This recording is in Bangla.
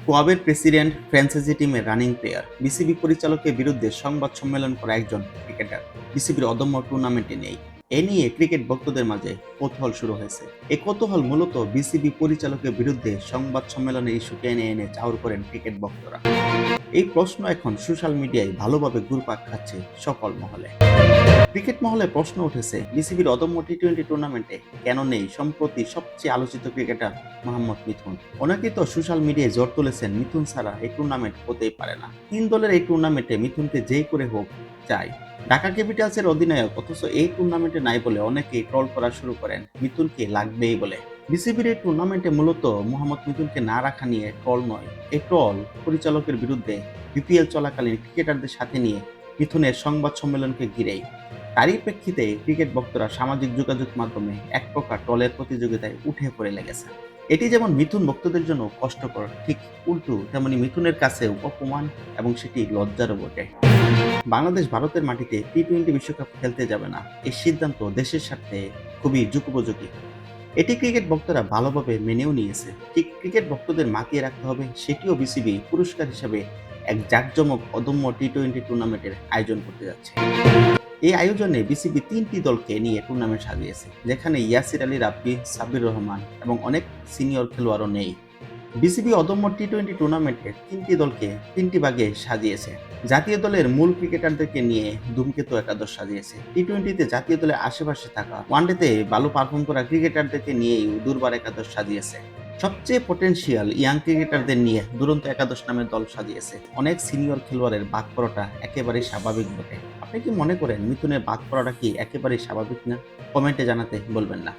কোয়াবের প্রেসিডেন্ট, ফ্র্যাঞ্চাইজি টিমের রানিং প্লেয়ার, বিসিবি পরিচালকের বিরুদ্ধে সংবাদ সম্মেলন করা একজন ক্রিকেটার বিসিবির অদম্য টুর্নামেন্টে নেই। এ নিয়ে ক্রিকেট ভক্তদের মাঝে কৌতূহল শুরু হয়েছে। এই কৌতূহল মূলত বিসিবি পরিচালকের বিরুদ্ধে সংবাদ সম্মেলনে ইস্যুকে এনে এনে চাউর করেন ক্রিকেট ভক্তরা। এই প্রশ্ন এখন সোশ্যাল মিডিয়ায় ভালোভাবে ঘুরপাক খাচ্ছে সকল মহলে। ক্রিকেট মহলে প্রশ্ন উঠেছে, বিসিবির অদম্য টি-20 টুর্নামেন্টে কেন নেই সম্প্রতি সবচেয়ে আলোচিত ক্রিকেটার মোহাম্মদ মিথুন। অনেকেই তো সোশ্যাল মিডিয়ায় জোর তুলেছেন মিথুন ছাড়া এই টুর্নামেন্ট হতেই পারে না। 3 দলের এই টুর্নামেন্টে মিথুনকে যেই করে হোক চাই। ঢাকা ক্যাপিটালসের অধিনায়ক, অথচ এই টুর্নামেন্টে নাই বলে অনেকেই ট্রল করা শুরু করেন মিথুনকে লাগবেই বলে। বিসিবির এই টুর্নামেন্টে মূলত মোহাম্মদ মিথুনকে না রাখা নিয়ে ট্রল নয়, এই ট্রল পরিচালকের বিরুদ্ধে বিপিএল চলাকালীন ক্রিকেটারদের সাথে নিয়ে মিথুনের সংবাদ সম্মেলনকে ঘিরেই। তারই প্রেক্ষিতে ক্রিকেট ভক্তরা সামাজিক যোগাযোগ মাধ্যমে এক প্রকার ট্রলের প্রতিযোগিতায় উঠে পড়ে লেগেছে। এটি যেমন মিথুন ভক্তদের জন্য কষ্টকর, ঠিক উল্টো তেমনি মিথুনের কাছেও অপমান এবং সেটি লজ্জারও বটে। বাংলাদেশ ভারতের মাটিতে টি-20 বিশ্বকাপ খেলতে যাবে না, এই সিদ্ধান্ত দেশের স্বার্থে খুবই যুগোপযোগী। এটি ক্রিকেট ভক্তরা ভালোভাবে মেনেও নিয়েছে। ঠিক ক্রিকেট ভক্তদের মাতিয়ে রাখতে হবে, সেটিও বিসিবি পুরস্কার হিসেবে এক জাঁকজমক অদম্য টি-20 টুর্নামেন্টের আয়োজন করতে যাচ্ছে। এই আয়োজনে বিসিবি 3টি দলকে নিয়ে টুর্নামেন্ট সাজিয়েছে, যেখানে ইয়াসির আলী রাব্বি, সাব্বির রহমান এবং অনেক সিনিয়র খেলোয়াড়ও নেই। বিসিবি অদম্য টি-20 টুর্নামেন্টে 3টি দলকে 3টি ভাগে সাজিয়েছে। জাতীয় দলের মূল ক্রিকেটারদেরকে নিয়ে ধূমকেতু একাদশ সাজিয়েছে। টি-20তে জাতীয় দলের আশেপাশে থাকা, ওয়ানডেতে ভালো পারফর্ম করা ক্রিকেটারদেরকে নিয়েই দুর্বার একাদশ সাজিয়েছে। সবচেয়ে পটেনশিয়াল ইয়াং ক্রিকেটারদের নিয়ে দুরন্ত একাদশ নামের দল সাজিয়েছে। অনেক সিনিয়র খেলোয়াড়ের বাদ পড়াটা একেবারেই স্বাভাবিক বটে। আপনি কি মনে করেন মিথুনের বাদ পড়াটা কি একেবারেই স্বাভাবিক না? কমেন্টে জানাতে বলবেন না।